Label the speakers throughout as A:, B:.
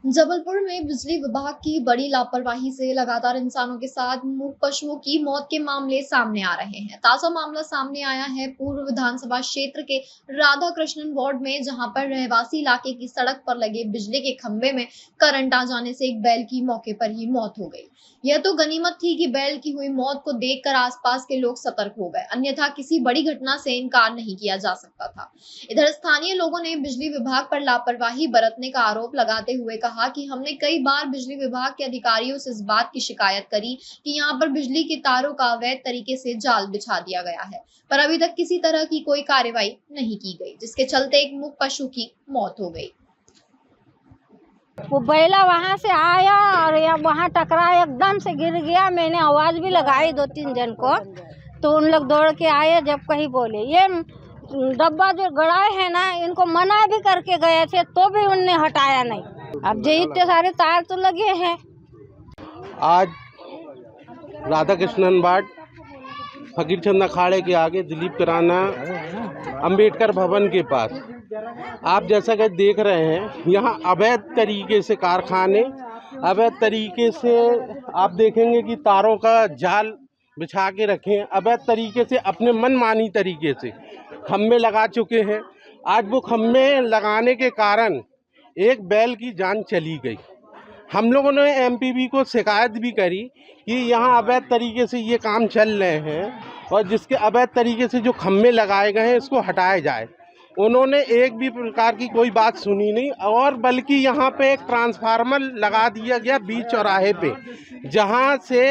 A: जबलपुर में बिजली विभाग की बड़ी लापरवाही से लगातार इंसानों के साथ मूक पशुओं की मौत के मामले सामने आ रहे हैं। ताजा मामला सामने आया है पूर्व विधानसभा क्षेत्र के राधा कृष्णन वार्ड में, जहां पर रहवासी इलाके की सड़क पर लगे बिजली के खंभे में करंट आ जाने से एक बैल की मौके पर ही मौत हो गई। यह तो गनीमत थी कि बैल की हुई मौत को देखकर आसपास के लोग सतर्क हो गए, अन्यथा किसी बड़ी घटना से इनकार नहीं किया जा सकता था। इधर स्थानीय लोगों ने बिजली विभाग पर लापरवाही बरतने का आरोप लगाते हुए कहा कि हमने कई बार बिजली विभाग के अधिकारियों से इस बात की शिकायत करी कि यहां पर बिजली के तारों का अवैध तरीके से जाल बिछा दिया गया है, पर अभी तक किसी तरह की कोई कार्रवाई नहीं की गई, जिसके चलते एक मूक पशु की मौत हो गई।
B: वो बैला वहाँ से आया और वहाँ टकराया, एकदम से गिर गया। मैंने आवाज़ भी लगाई 2-3 जन को, तो उन लोग दौड़ के आए। जब कहीं बोले ये डब्बा जो गड़ाए हैं ना, इनको मना भी करके गए थे तो भी उनने हटाया नहीं। अब जो इतने सारे तार तो लगे हैं।
C: आज राधा कृष्णन वार्ड फकीरचंद अखाड़े के आगे दिलीप किराना अंबेडकर भवन के पास आप जैसा कि देख रहे हैं, यहाँ अवैध तरीके से कारखाने, अवैध तरीके से आप देखेंगे कि तारों का जाल बिछा के रखे हैं, अवैध तरीके से अपने मनमानी तरीके से खम्भे लगा चुके हैं। आज वो खम्भे लगाने के कारण एक बैल की जान चली गई। हम लोगों ने एमपीबी को शिकायत भी करी कि यहाँ अवैध तरीके से ये काम चल रहे हैं और जिसके अवैध तरीके से जो खम्भे लगाए गए हैं इसको हटाया जाए। उन्होंने एक भी प्रकार की कोई बात सुनी नहीं, और बल्कि यहाँ पे एक ट्रांसफार्मर लगा दिया गया बीच चौराहे पे, जहाँ से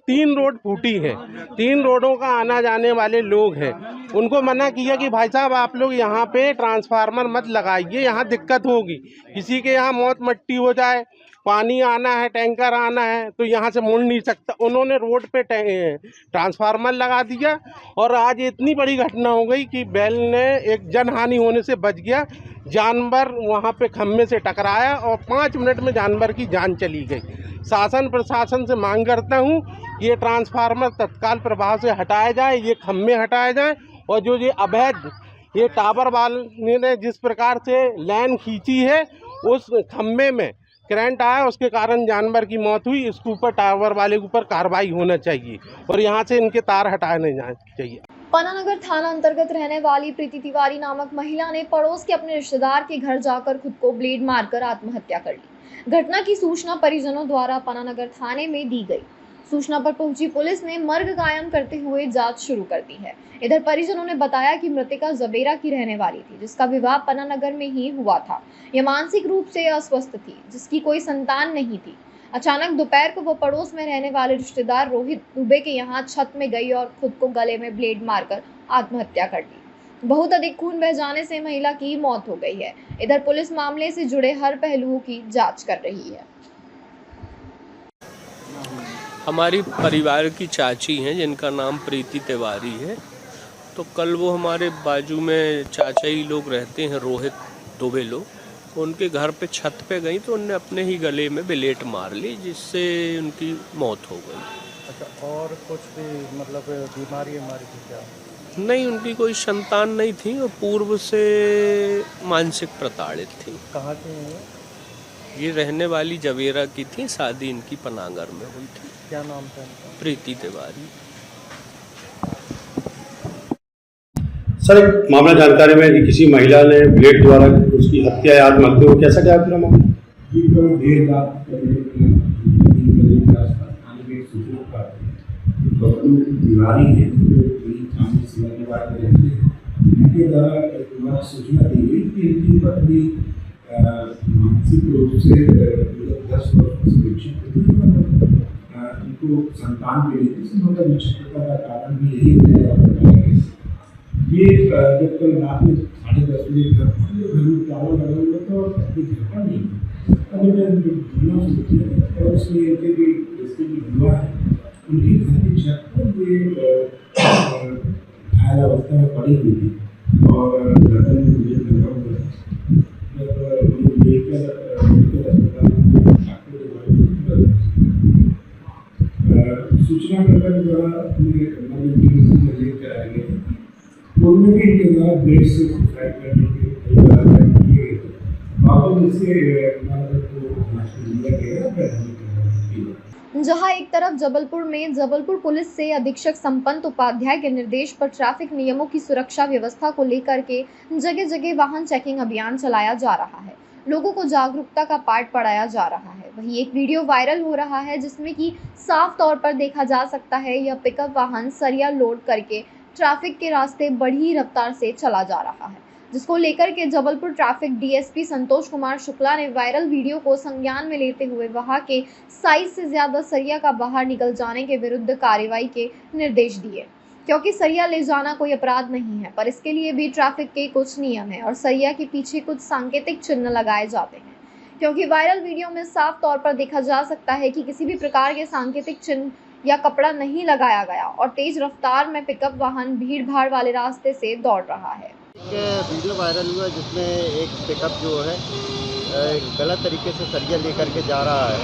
C: 3 रोड फूटी है। 3 रोडों का आना जाने वाले लोग हैं, उनको मना किया कि भाई साहब आप लोग यहाँ पे ट्रांसफार्मर मत लगाइए, यहाँ दिक्कत होगी, किसी के यहाँ मौत मट्टी हो जाए, पानी आना है, टैंकर आना है तो यहाँ से मुड़ नहीं सकता। उन्होंने रोड पे ट्रांसफार्मर लगा दिया और आज इतनी बड़ी घटना हो गई कि बैल ने एक जनहानि होने से बच गया। जानवर वहाँ पे खम्भे से टकराया और 5 मिनट में जानवर की जान चली गई। शासन प्रशासन से मांग करता हूँ कि ये ट्रांसफार्मर तत्काल प्रभाव से हटाया जाए, ये खम्भे हटाए जाए, और जो ये अवैध ये टावर वाले ने जिस प्रकार से लाइन खींची है, उस खम्भे में करंट आया, उसके कारण जानवर की मौत हुई। इसके ऊपर टावर वाले के ऊपर कार्रवाई होना चाहिए और यहाँ से इनके तार हटाए नहीं जाने चाहिए।
A: पनानगर थाना अंतर्गत रहने वाली प्रीति तिवारी नामक महिला ने पड़ोस के अपने रिश्तेदार के घर जाकर खुद को ब्लेड मारकर आत्महत्या कर ली। घटना की सूचना परिजनों द्वारा पनानगर थाने में दी गई। सूचना पर पहुंची पुलिस ने मर्ग कायम करते हुए जांच शुरू कर दी है। इधर परिजनों ने बताया कि मृतका जबेरा की रहने वाली थी, जिसका विवाह पनानगर में ही हुआ था। यह मानसिक रूप से अस्वस्थ थी, जिसकी कोई संतान नहीं थी। अचानक दोपहर को वो पड़ोस में रहने वाले रिश्तेदार रोहित दुबे के यहाँ छत में गई और खुद को गले में ब्लेड मारकर आत्महत्या कर ली। बहुत अधिक खून बह जाने से महिला की मौत हो गई है। इधर पुलिस मामले से जुड़े हर पहलुओं की जांच कर रही है।
D: हमारी परिवार की चाची हैं जिनका नाम प्रीति तिवारी है। तो कल वो हमारे बाजू में चाचा ही लोग रहते हैं, रोहित दुबे लोग, उनके घर पे छत पे गई तो उनने अपने ही गले में ब्लेड मार ली, जिससे उनकी मौत हो गई।
E: अच्छा, और कुछ भी मतलब बीमारी थी क्या?
D: नहीं, उनकी कोई संतान नहीं थी और पूर्व से मानसिक प्रताड़ित थी।
E: कहाँ से हैं?
D: ये रहने वाली जवेरा की थी, शादी इनकी पनागर में हुई थी।
E: क्या नाम था इनका?
D: प्रीति तिवारी।
F: सर, एक मामला जानकारी में कि किसी महिला ने ब्लेड द्वारा उसकी हत्या या आत्महत्या हो, कैसा क्या पूरा मामला?
G: देर रात तिवारी है थाने सेवा के बाद में रहते हैं, इनके द्वारा तुम्हारा सूचना दी गई कि इनकी पत्नी मानसिक रूप से 10 वर्ष से विक्षिप्त थी, इनको संतान के लिए संबंध विक्षिप्तता का कारण भी यही बताया गया। ये जब कल रात में 10:30 बजे घर में ताला लगा हुआ था और घर पर नहीं, अभी मैं ढूंढना शुरू किया और उसमें इनके भी हुआ है, उनकी घर की छत पर ये घायल अवस्था में पड़ी हुई थी और गर्दन में मुझे लगा हुआ है। जब उन्हें लेकर अस्पताल सूचना प्रकरण द्वारा लेकर आए गए, उनमें भी इनके द्वारा ब्लेड से सुसाइड करने के किए गए थे। वापस इससे गया वैधानिक कार्रवाई की जाए।
A: जहां एक तरफ जबलपुर में जबलपुर पुलिस से अधीक्षक संपत उपाध्याय के निर्देश पर ट्रैफिक नियमों की सुरक्षा व्यवस्था को लेकर के जगह जगह वाहन चेकिंग अभियान चलाया जा रहा है, लोगों को जागरूकता का पाठ पढ़ाया जा रहा है। वहीं एक वीडियो वायरल हो रहा है जिसमें कि साफ तौर पर देखा जा सकता है यह पिकअप वाहन सरिया लोड करके ट्रैफिक के रास्ते बड़ी रफ्तार से चला जा रहा है, जिसको लेकर के जबलपुर ट्रैफिक डीएसपी संतोष कुमार शुक्ला ने वायरल वीडियो को संज्ञान में लेते हुए वहां के साइज से ज्यादा सरिया का बाहर निकल जाने के विरुद्ध कार्रवाई के निर्देश दिए, क्योंकि सरिया ले जाना कोई अपराध नहीं है, पर इसके लिए भी ट्रैफिक के कुछ नियम है और सरिया के पीछे कुछ सांकेतिक चिन्ह लगाए जाते हैं, क्योंकि वायरल वीडियो में साफ तौर पर देखा जा सकता है कि किसी भी प्रकार के सांकेतिक चिन्ह या कपड़ा नहीं लगाया गया और तेज रफ्तार में पिकअप वाहन भीड़ भाड़ वाले रास्ते से दौड़ रहा है।
H: एक वीडियो वायरल हुआ जिसमें एक पिकअप जो है गलत तरीके से सरिया लेकर के जा रहा है,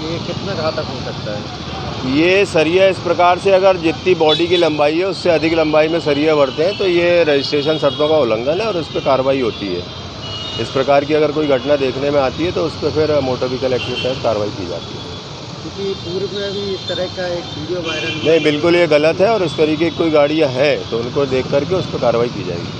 H: ये कितना घातक हो सकता है?
I: ये सरिया इस प्रकार से अगर जितनी बॉडी की लंबाई है उससे अधिक लंबाई में सरिया बढ़ते हैं तो ये रजिस्ट्रेशन शर्तों का उल्लंघन है और उस पर कार्रवाई होती है। इस प्रकार की अगर कोई घटना देखने में आती है तो उस पर फिर मोटर व्हीकल एक्ट के तहत कार्रवाई की जाती है।
H: क्योंकि पूर्व में भी इस तरह का एक वीडियो वायरल
I: नहीं, बिल्कुल ये गलत है और इस तरीके की कोई गाड़ियाँ हैं तो उनको देख करके उस पर कार्रवाई की जाएगी।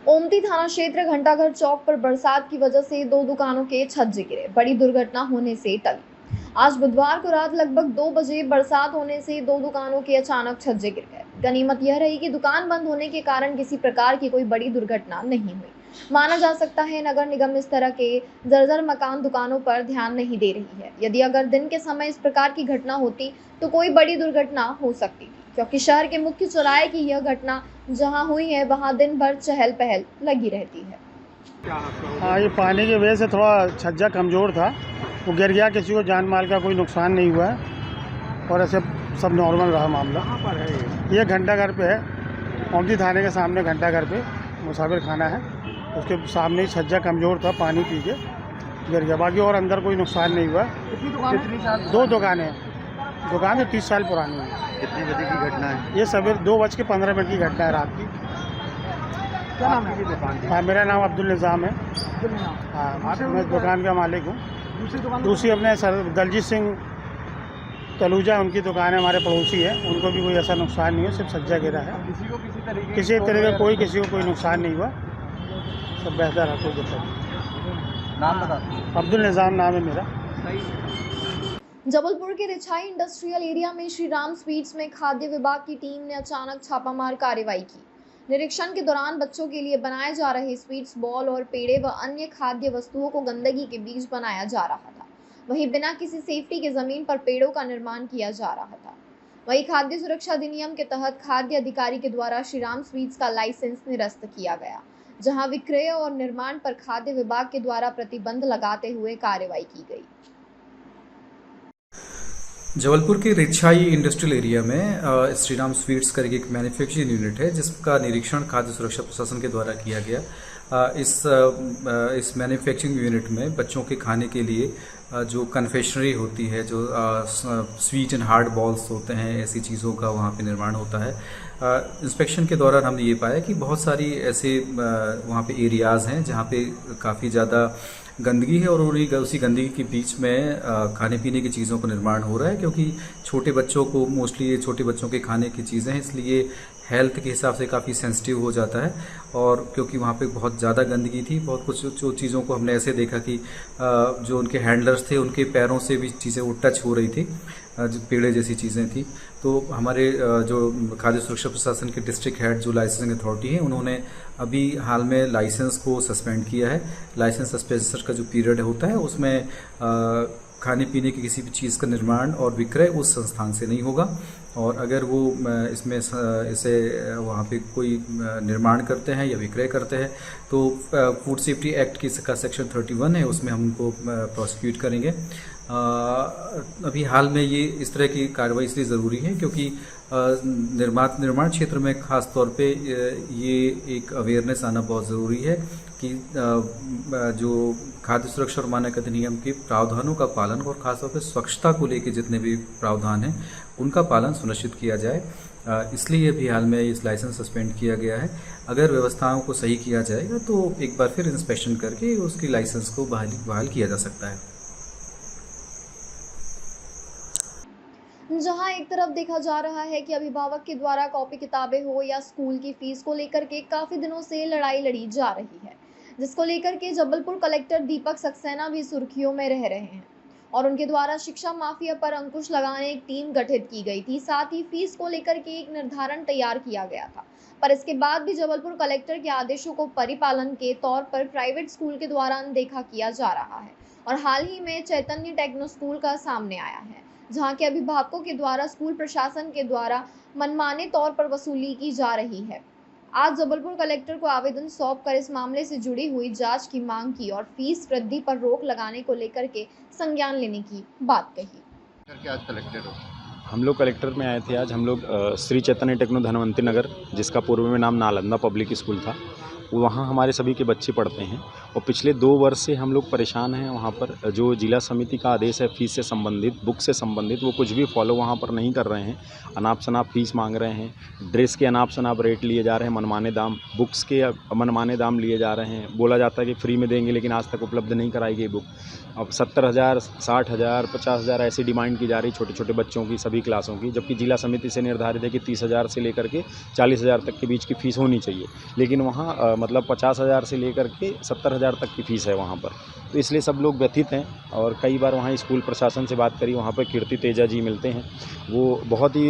A: ओमती थाना क्षेत्र घंटाघर चौक पर बरसात की वजह से 2 दुकानों के छज्जे गिरे, बड़ी दुर्घटना होने से टली। आज बुधवार को रात लगभग 2 बजे बरसात होने से 2 दुकानों के अचानक छज्जे गिर गए। गनीमत यह रही कि दुकान बंद होने के कारण किसी प्रकार की कोई बड़ी दुर्घटना नहीं हुई। माना जा सकता है नगर निगम इस तरह के जर्जर मकान दुकानों पर ध्यान नहीं दे रही है। यदि अगर दिन के समय इस प्रकार की घटना होती तो कोई बड़ी दुर्घटना हो सकती थी, क्योंकि शहर के मुख्य चौराहे की यह घटना जहां हुई है वहां दिन भर चहल पहल लगी रहती है।
E: हाँ, ये पानी की वजह से थोड़ा छज्जा कमज़ोर था, वो गिर गया, किसी को जान माल का कोई नुकसान नहीं हुआ है और ऐसे सब नॉर्मल रहा मामला। ये घंटाघर पे है, ओमती थाने के सामने घंटाघर पे मुसाफिर खाना है, उसके सामने ही छज्जा कमज़ोर था, पानी पी के गिर गया। बाकी और अंदर कोई नुकसान नहीं हुआ। 2 दुकानें हैं, दुकान 30 साल पुरानी है।
H: कितनी बजे की घटना है?
E: ये सवेरे 2:15 की घटना है रात की।
H: क्या नाम है दुकान?
E: हाँ, मेरा नाम अब्दुल निज़ाम है। हाँ, मैं दुकान का मालिक हूँ। दूसरी अपने सर दलजीत सिंह तलूजा, उनकी दुकान है, हमारे पड़ोसी है, उनको भी कोई ऐसा नुकसान नहीं है, सिर्फ सज्जा गिरा है। किसी तरह का किसी को कोई नुकसान नहीं हुआ, सब बेहतर है, कोई दिक्कत नहीं।
H: नाम बता।
E: अब्दुल निज़ाम नाम है मेरा।
A: जबलपुर के रिछाई इंडस्ट्रियल एरिया में श्री राम स्वीट्स में खाद्य विभाग की टीम ने अचानक छापामार कार्रवाई की। निरीक्षण के दौरान बच्चों के लिए बनाए जा रहे स्वीट्स, बॉल और पेड़े व अन्य खाद्य वस्तुओं को गंदगी के बीच बनाया जा रहा था। वहीं बिना किसी सेफ्टी के जमीन पर पेड़ों का निर्माण किया जा रहा था। वहीं खाद्य सुरक्षा अधिनियम के तहत खाद्य अधिकारी के द्वारा श्री राम स्वीट्स का लाइसेंस निरस्त किया गया, जहां विक्रय और निर्माण पर खाद्य विभाग के द्वारा प्रतिबंध लगाते हुए कार्रवाई की गई।
J: जबलपुर के रिछाई इंडस्ट्रियल एरिया में श्री राम स्वीट्स करके एक मैन्युफैक्चरिंग यूनिट है जिसका निरीक्षण खाद्य सुरक्षा प्रशासन के द्वारा किया गया। इस मैन्युफैक्चरिंग यूनिट में बच्चों के खाने के लिए जो कन्फेक्शनरी होती है, जो स्वीट एंड हार्ड बॉल्स होते हैं, ऐसी चीज़ों का वहाँ पे निर्माण होता है। इंस्पेक्शन के दौरान हमने ये पाया कि बहुत सारी ऐसे वहाँ पे एरियाज़ हैं जहाँ पे काफ़ी ज़्यादा गंदगी है और उसी गंदगी के बीच में खाने पीने की चीज़ों का निर्माण हो रहा है, क्योंकि छोटे बच्चों को मोस्टली छोटे बच्चों के खाने की चीज़ें हैं, इसलिए हेल्थ के हिसाब से काफ़ी सेंसिटिव हो जाता है। और क्योंकि वहाँ पे बहुत ज़्यादा गंदगी थी, बहुत कुछ जो चीज़ों को हमने ऐसे देखा कि जो उनके हैंडलर्स थे उनके पैरों से भी चीज़ें वो टच हो रही थी, जो पेड़े जैसी चीज़ें थी। तो हमारे जो खाद्य सुरक्षा प्रशासन के डिस्ट्रिक्ट हेड जो लाइसेंसिंग अथॉरिटी है, उन्होंने अभी हाल में लाइसेंस को सस्पेंड किया है। लाइसेंस सस्पेंशन का जो पीरियड होता है उसमें खाने पीने की किसी भी चीज़ का निर्माण और विक्रय उस संस्थान से नहीं होगा, और अगर वो इसे वहाँ पे कोई निर्माण करते हैं या विक्रय करते हैं तो फूड सेफ्टी एक्ट की का सेक्शन 31 है, उसमें हम उनको प्रोसिक्यूट करेंगे। अभी हाल में ये इस तरह की कार्रवाई इसलिए ज़रूरी है क्योंकि निर्माण क्षेत्र में ख़ास तौर पे ये एक अवेयरनेस आना बहुत ज़रूरी है कि जो खाद्य सुरक्षा और मानक अधिनियम के प्रावधानों का पालन और ख़ासतौर पे स्वच्छता को लेकर जितने भी प्रावधान हैं उनका पालन सुनिश्चित किया जाए। इसलिए अभी हाल में इस लाइसेंस सस्पेंड किया गया है। अगर व्यवस्थाओं को सही किया जाएगा तो एक बार फिर इंस्पेक्शन करके उसकी लाइसेंस को बहाल किया जा सकता है।
A: जहां एक तरफ देखा जा रहा है कि अभिभावक के द्वारा कॉपी किताबें हो या स्कूल की फीस को लेकर के काफी दिनों से लड़ाई लड़ी जा रही है, जिसको लेकर के जबलपुर कलेक्टर दीपक सक्सेना भी सुर्खियों में रह रहे हैं और उनके द्वारा शिक्षा माफिया पर अंकुश लगाने एक टीम गठित की गई थी। साथ ही फीस को लेकर के एक निर्धारण तैयार किया गया था, पर इसके बाद भी जबलपुर कलेक्टर के आदेशों को परिपालन के तौर पर प्राइवेट स्कूल के द्वारा अनदेखा किया जा रहा है। और हाल ही में चैतन्य टेक्नो स्कूल का सामने आया है, जहां के अभिभावकों के द्वारा स्कूल प्रशासन के द्वारा मनमाने तौर पर वसूली की जा रही है। आज जबलपुर कलेक्टर को आवेदन सौंपकर इस मामले से जुड़ी हुई जांच की मांग की और फीस वृद्धि पर रोक लगाने को लेकर के संज्ञान लेने की बात कही।
H: आज कलेक्टर हो?
K: हम लोग कलेक्टर में आए थे। आज हम लोग श्री चैतन्य टेक्नो धनवंती नगर, जिसका पूर्व में नाम नालंदा पब्लिक स्कूल था, वहाँ हमारे सभी के बच्चे पढ़ते हैं और पिछले 2 वर्ष से हम लोग परेशान हैं। वहाँ पर जो जिला समिति का आदेश है फीस से संबंधित, बुक से संबंधित, वो कुछ भी फॉलो वहाँ पर नहीं कर रहे हैं। अनाप शनाप फीस मांग रहे हैं, ड्रेस के अनाप शनाप रेट लिए जा रहे हैं, मनमाने दाम, बुक्स के मनमाने दाम लिए जा रहे हैं। बोला जाता है कि फ्री में देंगे, लेकिन आज तक उपलब्ध नहीं कराई गई बुक। अब 70,000, 60,000, 50,000 ऐसी डिमांड की जा रही छोटे छोटे बच्चों की, सभी क्लासों की, जबकि जिला समिति से निर्धारित है कि 30,000 से लेकर के 40,000 तक के बीच की फ़ीस होनी चाहिए, लेकिन वहाँ मतलब 50,000 से लेकर के 70,000 तक की फ़ीस है वहाँ पर। तो इसलिए सब लोग व्यथित हैं और कई बार वहाँ स्कूल प्रशासन से बात करी, वहाँ पर कीर्ति तेजा जी मिलते हैं, वो बहुत ही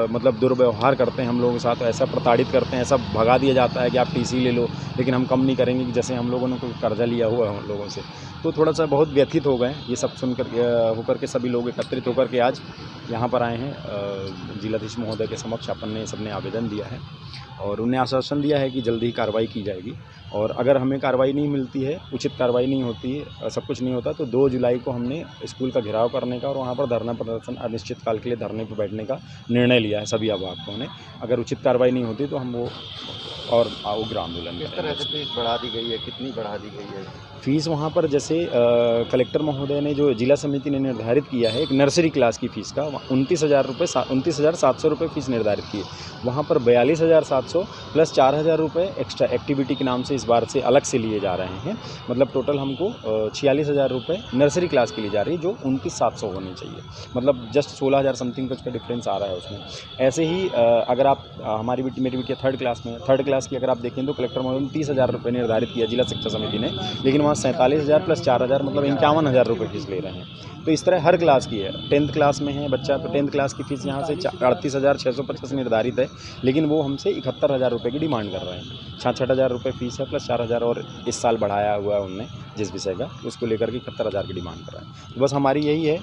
K: मतलब दुर्व्यवहार करते हैं हम लोगों के साथ, ऐसा प्रताड़ित करते हैं, ऐसा भगा दिया जाता है कि आप टीसी ले लो, लेकिन हम कम नहीं करेंगे, कि जैसे हम लोगों ने कोई कर्जा लिया हुआ है हम लोगों से। तो थोड़ा सा बहुत व्यथित हो गए ये सब सुनकर होकर के सभी लोग एकत्रित होकर के आज यहाँ पर आए हैं। जिलाधीश महोदय के समक्ष अपन ने सबने आवेदन दिया है और उन्हें आश्वासन दिया है कि जल्दी ही कार्रवाई की जाएगी और अगर हमें कार्रवाई नहीं मिलती है, उचित कार्रवाई नहीं होती है, सब कुछ नहीं होता, तो 2 जुलाई को हमने स्कूल का घेराव करने का और वहाँ पर धरना प्रदर्शन अनिश्चित काल के लिए धरने पर बैठने का निर्णय लिया है सभी अभिभावकों ने। अगर उचित कार्रवाई नहीं होती तो हम वो और उग्र आंदोलन
H: किस तरह से फीस बढ़ा दी गई है, कितनी बढ़ा दी गई है?
K: फ़ीस वहाँ पर जैसे कलेक्टर महोदय ने जो जिला समिति ने निर्धारित किया है एक नर्सरी क्लास की फ़ीस का 29,700 रुपये फ़ीस निर्धारित की है। वहाँ पर 42,700 प्लस 4,000 रुपये एक्स्ट्रा एक्टिविटी के नाम से इस बार से अलग से लिए जा रहे हैं। मतलब टोटल हमको 46,000 रुपये नर्सरी क्लास के लिए जा रही है, जो 29,700 होनी चाहिए। मतलब जस्ट 16,000 समथिंग कुछ का डिफरेंस आ रहा है उसमें। ऐसे ही अगर आप मेरी बिटिया 3rd क्लास में, 3rd क्लास की अगर आप देखें तो कलेक्टर महोदय ने 30,000 रुपये निर्धारित किया जिला शिक्षा समिति ने, लेकिन वहाँ 47,000 प्लस 4,000 मतलब 51,000 रुपये फीस ले रहे हैं। तो इस तरह हर क्लास की है। 10th क्लास में है बच्चा तो 10th क्लास की फ़ीस यहाँ से 38,650 निर्धारित है, लेकिन वो हमसे 71,000 रुपये की डिमांड कर रहे हैं। 66,000 रुपये फ़ीस है प्लस 4,000 और इस साल बढ़ाया हुआ है उनने जिस विषय का, उसको लेकर के 71,000 की डिमांड कर रहे हैं। तो बस हमारी यही है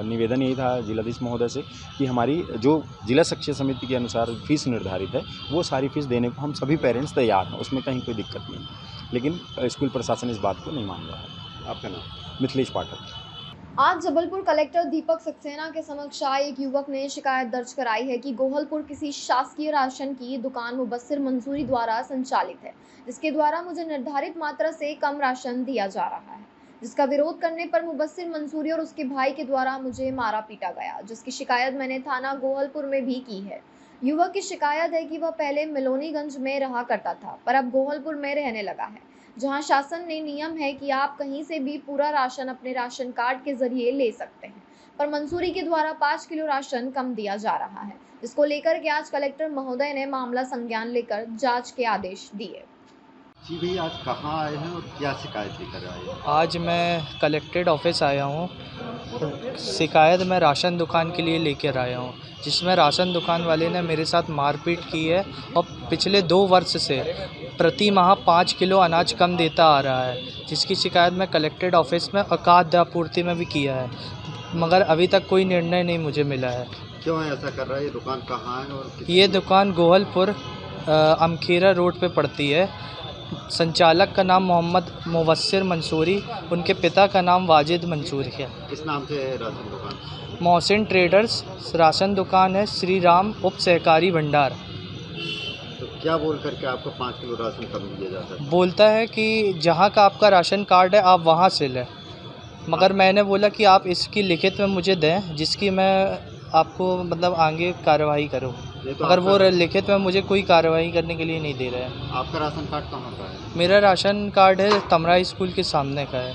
K: निवेदन यही था जिलाधीश महोदय से कि हमारी जो जिला शिक्षा समिति के अनुसार फ़ीस निर्धारित है वो सारी फ़ीस देने को हम सभी पेरेंट्स तैयार हैं, उसमें कहीं कोई दिक्कत नहीं है, लेकिन स्कूल प्रशासन इस बात को नहीं मान रहा है। आपका नाम? मिथिलेश पाठक।
A: आज जबलपुर कलेक्टर दीपक सक्सेना के समक्ष आए एक युवक ने शिकायत दर्ज कराई है कि गोहलपुर किसी शासकीय राशन की दुकान मुबस्सिर मंसूरी द्वारा संचालित है, जिसके द्वारा मुझे निर्धारित मात्रा से कम राशन दिया जा रहा है, जिसका विरोध करने पर मुबस्सिर मंसूरी और उसके भाई के द्वारा मुझे मारा पीटा गया, जिसकी शिकायत मैंने थाना गोहलपुर में भी की है। युवक की शिकायत है कि वह पहले मिलोनीगंज में रहा करता था, पर अब गोहलपुर में रहने लगा है, जहां शासन ने नियम है कि आप कहीं से भी पूरा राशन अपने राशन कार्ड के जरिए ले सकते हैं, पर मंसूरी के द्वारा 5 किलो राशन कम दिया जा रहा है, जिसको लेकर के आज कलेक्टर महोदय ने मामला संज्ञान लेकर जांच के आदेश दिए।
H: जी भैया, आज कहाँ आए हैं और क्या शिकायत लेकर आए हैं?
L: आज मैं कलेक्ट्रेट ऑफिस आया हूँ। शिकायत मैं राशन दुकान के लिए लेकर आया हूँ, जिसमें राशन दुकान वाले ने मेरे साथ मारपीट की है और पिछले 2 वर्ष से प्रति माह 5 किलो अनाज कम देता आ रहा है, जिसकी शिकायत मैं कलेक्ट्रेट ऑफिस में और खाद्य आपूर्ति में भी किया है, मगर अभी तक कोई निर्णय नहीं मुझे मिला है।
H: क्यों ऐसा कर रहा है? ये दुकान कहाँ है? और
L: ये दुकान गोहलपुर अमखेरा रोड पे पड़ती है। संचालक का नाम मोहम्मद मुबस्सिर मंसूरी, उनके पिता का नाम वाजिद मंसूरी है।
H: किस नाम से है राशन दुकान?
L: मोहसिन ट्रेडर्स राशन दुकान है, श्री राम उप सहकारी भंडार।
H: तो क्या बोल करके आपको 5 किलो राशन कम दिया जाता है?
L: बोलता है कि जहाँ का आपका राशन कार्ड है आप वहाँ से लें, मगर मैंने बोला कि आप इसकी लिखित में मुझे दें, जिसकी मैं आपको मतलब आगे कार्रवाई करो।
H: तो
L: अगर वो लिखित में मुझे कोई कार्रवाई करने के लिए नहीं दे रहे हैं।
H: आपका राशन कार्ड कहाँ का है?
L: मेरा राशन कार्ड है तमरा स्कूल के सामने का है।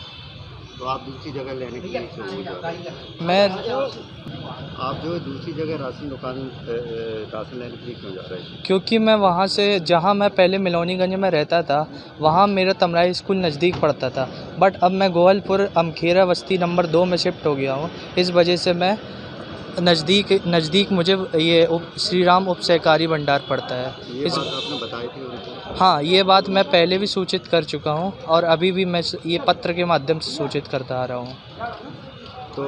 H: तो आप दूसरी जगह लेने के लिए क्यों जा रहे हैं?
L: मैं
H: आप जो है दूसरी जगह राशन लेने के लिए क्यों जा रहे हैं?
L: क्योंकि मैं वहाँ से, जहाँ मैं पहले मिलोनीगंज में रहता था, वहाँ मेरा तमरा स्कूल नज़दीक पड़ता था, बट अब मैं गोवलपुर अमखेरा बस्ती नंबर 2 में शिफ्ट हो गया हूँ। इस वजह से मैं नज़दीक मुझे ये श्री राम उप सहकारी भंडार पड़ता है।
H: ये बात आपने बताई थी उनको?
L: हाँ, ये बात मैं पहले भी सूचित कर चुका हूँ और अभी भी मैं ये पत्र के माध्यम से सूचित करता आ रहा हूँ।
H: तो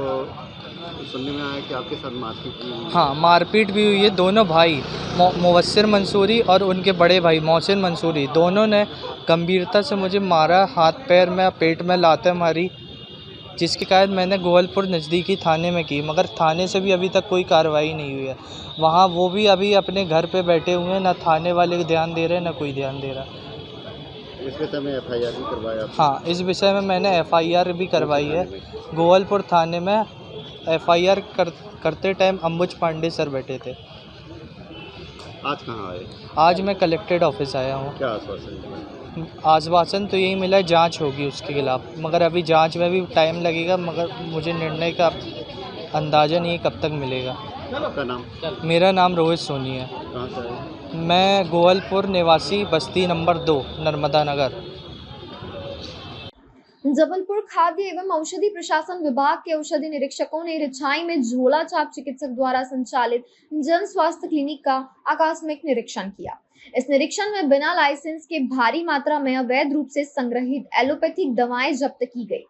H: सुनने में आया कि आपके साथ मारपीट भी हुई?
L: हाँ, मारपीट भी हुई है। दोनों भाई मुवस्सिर मंसूरी और उनके बड़े भाई मोहसिन मंसूरी, दोनों ने गंभीरता से मुझे मारा, हाथ पैर में पेट में लातें मारी, जिसकी शिकायत मैंने गोवलपुर नज़दीकी थाने में की, मगर थाने से भी अभी तक कोई कार्रवाई नहीं हुई है। वहाँ वो भी अभी अपने घर पे बैठे हुए हैं, ना थाने वाले ध्यान दे रहे हैं ना कोई ध्यान दे रहा।
H: इस विषय में FIR भी करवाया?
L: हाँ, इस विषय में मैंने FIR भी करवाई है। गोवलपुर थाने में FIR करते टाइम अंबुज पांडे सर बैठे थे।
H: आज कहाँ आए?
L: आज मैं कलेक्ट्रेट ऑफिस आया हूँ।
H: क्या आश्वासन मिला?
L: आश्वासन तो यही मिला है, जांच होगी उसके खिलाफ, मगर अभी जांच में भी टाइम लगेगा, मगर मुझे निर्णय का अंदाज़ा नहीं कब तक मिलेगा।
H: आपका नाम?
L: मेरा नाम रोहित सोनी है।
H: कहाँ से आए?
L: मैं गोवलपुर निवासी, बस्ती नंबर 2, नर्मदा नगर।
A: जबलपुर खाद्य एवं औषधि प्रशासन विभाग के औषधि निरीक्षकों ने रिछाई में झोला छाप चिकित्सक द्वारा संचालित जन स्वास्थ्य क्लिनिक का आकस्मिक निरीक्षण किया। इस निरीक्षण में बिना लाइसेंस के भारी मात्रा में अवैध रूप से संग्रहित एलोपैथिक दवाएं जब्त की गई।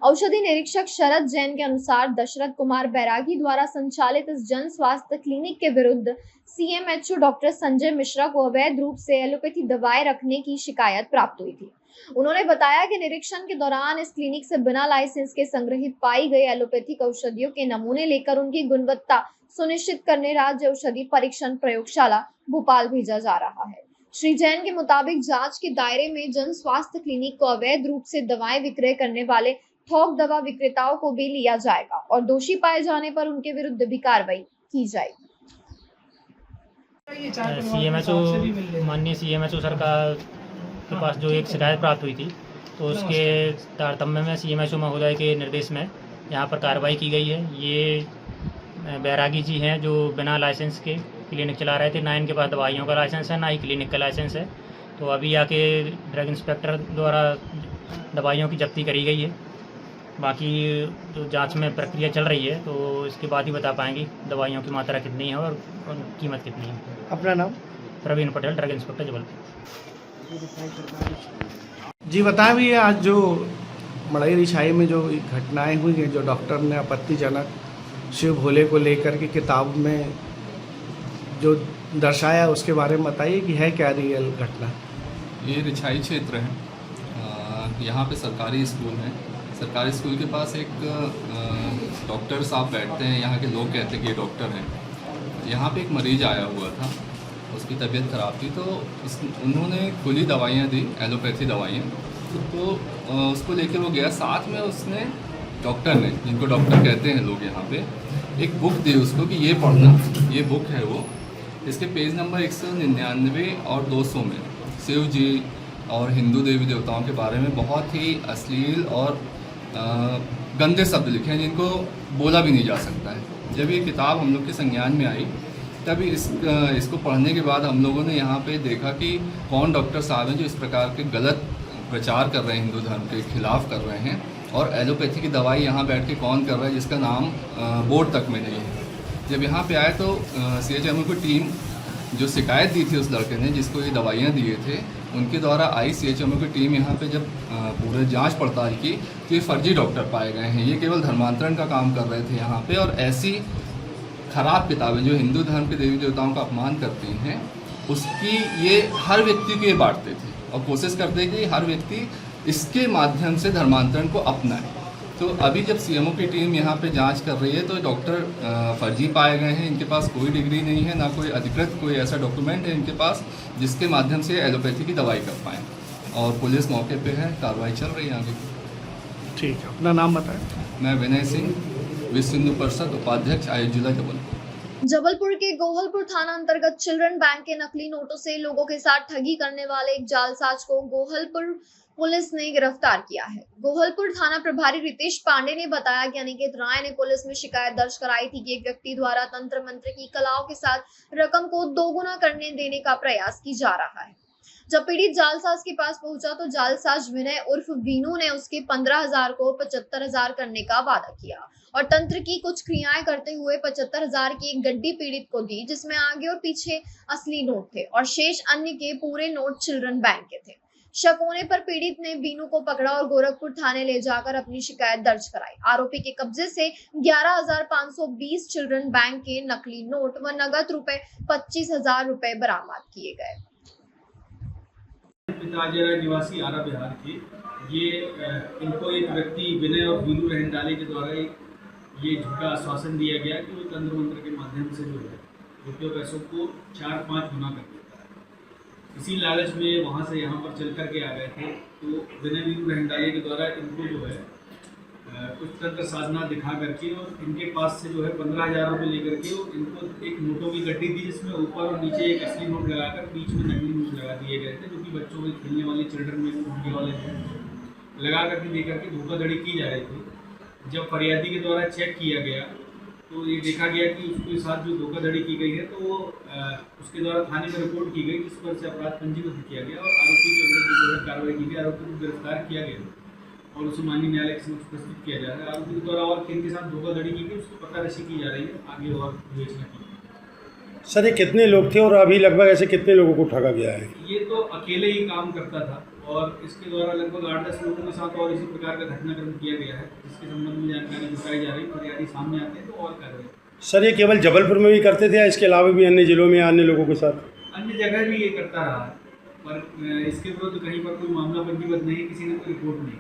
A: औषधि निरीक्षक शरद जैन के अनुसार दशरथ कुमार बैरागी द्वारा संचालित इस जन स्वास्थ्य क्लिनिक के विरुद्ध CMHO डॉक्टर संजय मिश्रा को अवैध रूप से एलोपैथी दवाएं रखने की शिकायत प्राप्त हुई थी। उन्होंने बताया कि निरीक्षण के दौरान इस क्लिनिक से बिना लाइसेंस के संग्रहित पाई गई एलोपैथिक औषधियों के नमूने लेकर उनकी गुणवत्ता सुनिश्चित करने राज्य औषधि परीक्षण प्रयोगशाला भोपाल भेजा जा रहा है। श्री जैन के मुताबिक जांच के दायरे में जन स्वास्थ्य क्लिनिक को अवैध रूप से दवाएं विक्रय करने वाले थोक दवा विक्रेताओं को भी लिया जाएगा और दोषी पाए जाने पर उनके विरुद्ध भी कार्रवाई की जाएगी।
M: माननीय CMHO सरकार के पास जो एक शिकायत प्राप्त हुई थी, तो उसके तारतम्य में CMHO महोदय के निर्देश में यहाँ पर कार्रवाई की गई है। ये बैरागी जी हैं जो बिना लाइसेंस के क्लिनिक चला रहे थे, ना इनके पास दवाइयों का लाइसेंस है ना ही क्लिनिक का लाइसेंस है। तो अभी आके ड्रग इंस्पेक्टर द्वारा दवाइयों की जब्ती करी गई है। बाकी जो जांच में प्रक्रिया चल रही है, तो इसके बाद ही बता पाएंगे दवाइयों की मात्रा कितनी है और कीमत कितनी है।
E: अपना नाम?
M: Praveen Patel, drug inspector Jabalpur.
N: जी बताएं भैया, आज जो मड़ई रिछाई में जो घटनाएं हुई हैं, जो डॉक्टर ने आपत्तिजनक शिव भोले को लेकर के किताब में जो दर्शाया, उसके बारे में बताइए कि है क्या रियल घटना?
O: ये रिछाई क्षेत्र है, यहाँ पे सरकारी स्कूल है। सरकारी स्कूल के पास एक डॉक्टर साहब बैठते हैं, यहाँ के लोग कहते हैं कि ये डॉक्टर हैं। यहाँ पे एक मरीज आया हुआ था, उसकी तबीयत ख़राब थी, तो उन्होंने खुली दवाइयाँ दी, एलोपैथी दवाइयाँ, तो उसको लेके वो गया। साथ में उसने डॉक्टर ने, जिनको डॉक्टर कहते हैं लोग यहाँ पे, एक बुक दी उसको कि ये पढ़ना, ये बुक है वो। इसके पेज नंबर 199 और 200 में शिव जी और हिंदू देवी देवताओं के बारे में बहुत ही अश्लील और गंदे शब्द लिखे हैं, जिनको बोला भी नहीं जा सकता है। जब ये किताब हम लोग के संज्ञान में आई, तभी इसको पढ़ने के बाद हम लोगों ने यहाँ पे देखा कि कौन डॉक्टर साहब हैं जो इस प्रकार के गलत प्रचार कर रहे हैं, हिंदू धर्म के खिलाफ कर रहे हैं। और एलोपैथी की दवाई यहाँ बैठ के कौन कर रहा है जिसका नाम बोर्ड तक में नहीं है। जब यहाँ पे आए तो CHMO की टीम, जो शिकायत दी थी उस लड़के ने जिसको ये दवाइयाँ दिए थे, उनके द्वारा आई CHMO की टीम यहाँ पे जब पूरे जांच पड़ताल की, तो ये फर्जी डॉक्टर पाए गए हैं। ये केवल धर्मांतरण का काम कर रहे थे यहाँ पे, और ऐसी खराब किताबें जो हिंदू धर्म के देवी देवताओं का अपमान करती हैं, उसकी ये हर व्यक्ति को ये बांटते थे और कोशिश करते कि हर व्यक्ति इसके माध्यम से धर्मांतरण को अपनाए। तो अभी जब CMO की टीम यहाँ पे जांच कर रही है, तो डॉक्टर फर्जी पाए गए हैं। इनके पास कोई डिग्री नहीं है, ना कोई अधिकृत कोई ऐसा डॉक्यूमेंट है इनके पास जिसके माध्यम से एलोपैथी की दवाई कर पाएँ। और पुलिस मौके पे है, कार्रवाई चल रही है आगे।
N: ठीक है, अपना नाम बताएं।
O: मैं विनय सिंह, विश्व हिंदू परिषद उपाध्यक्ष, आयुष जिला जबलपुर।
A: जबलपुर के गोहलपुर थाना अंतर्गत चिल्ड्रन बैंक के नकली नोटों से लोगों के साथ ठगी करने वाले एक जालसाज को गोहलपुर पुलिस ने गिरफ्तार किया है। गोहलपुर थाना प्रभारी रितेश पांडे ने बताया कि अनिकेत राय ने पुलिस में शिकायत दर्ज कराई थी कि एक व्यक्ति द्वारा तंत्र मंत्र की कलाओं के साथ रकम को दोगुना करने देने का प्रयास की जा रहा है। जब पीड़ित जालसाज के पास पहुंचा तो जालसाज विनय उर्फ वीनू ने उसके 15,000 को 75,000 करने का वादा किया और तंत्र की कुछ क्रियाएं करते हुए 75,000 की एक गड्डी पीड़ित को दी, जिसमें आगे और पीछे असली नोट थे और शेष अन्य के पूरे नोट चिल्ड्रन बैंक के थे। शक होने पर पीड़ित ने बीनू को पकड़ा और गोरखपुर थाने ले जाकर अपनी शिकायत दर्ज कराई। आरोपी के कब्जे से 11,520 चिल्ड्रन बैंक के नकली नोट व नगद रुपए 25,000 रुपए बरामद किए गए।
P: पिताजरा निवासी आरा बिहार के इनको एक व्यक्ति विनय और वीनू रहनडाले के द्वारा ये झूठा आश्वासन दिया गया कि वो तंत्र मंत्र के माध्यम से जो है रुपये पैसों को 4-5 गुना कर देता है। इसी लालच में वहाँ से यहाँ पर चल कर के आ गए थे। तो विनय वीनू रहनडाले के द्वारा इनको जो है कुछ तंत्र साधना दिखा करके और इनके पास से जो है 15,000 रुपये लेकर के इनको एक नोटों की गड्डी दी, जिसमें ऊपर और नीचे एक असली नोट लगाकर बीच में नकली नोट लगा दिए गए थे, जो कि बच्चों के खेलने वाले चिल्ड्रन में होने वाले थे, लगा करके दे करके धोखाधड़ी की जा रही थी। जब फरियादी के द्वारा चेक किया गया तो ये देखा गया कि उसके साथ जो धोखाधड़ी की गई है तो वो उसके द्वारा थाने में रिपोर्ट की गई, जिस पर से अपराध पंजीबद्ध किया गया और आरोपी के विरुद्ध कार्रवाई की गई। आरोपी को गिरफ्तार किया गया और उसे माननीय न्यायालय के समक्ष प्रस्तुत किया जा रहा है। आरोपी के द्वारा और किन के साथ धोखाधड़ी की गई उसको पता रसी की जा रही है, आगे और विवेचना की।
F: सर ये कितने लोग थे और अभी लगभग ऐसे कितने लोगों को ठगा गया है?
P: ये तो अकेले ही काम करता था और इसके द्वारा लगभग 8-10 लोगों के साथ और इसी प्रकार का घटनाक्रम किया गया है, जिसके संबंध में जानकारी जुटाई जा रही है। फरियादी सामने आते हैं तो और कार्रवाई।
F: सर ये केवल जबलपुर में भी करते थे या इसके अलावा भी अन्य जिलों में अन्य लोगों के साथ?
P: अन्य जगह भी ये करता रहा है, पर इसके विरुद्ध कहीं पर कोई मामला पंजीबद्ध नहीं, किसी ने कोई रिपोर्ट नहीं।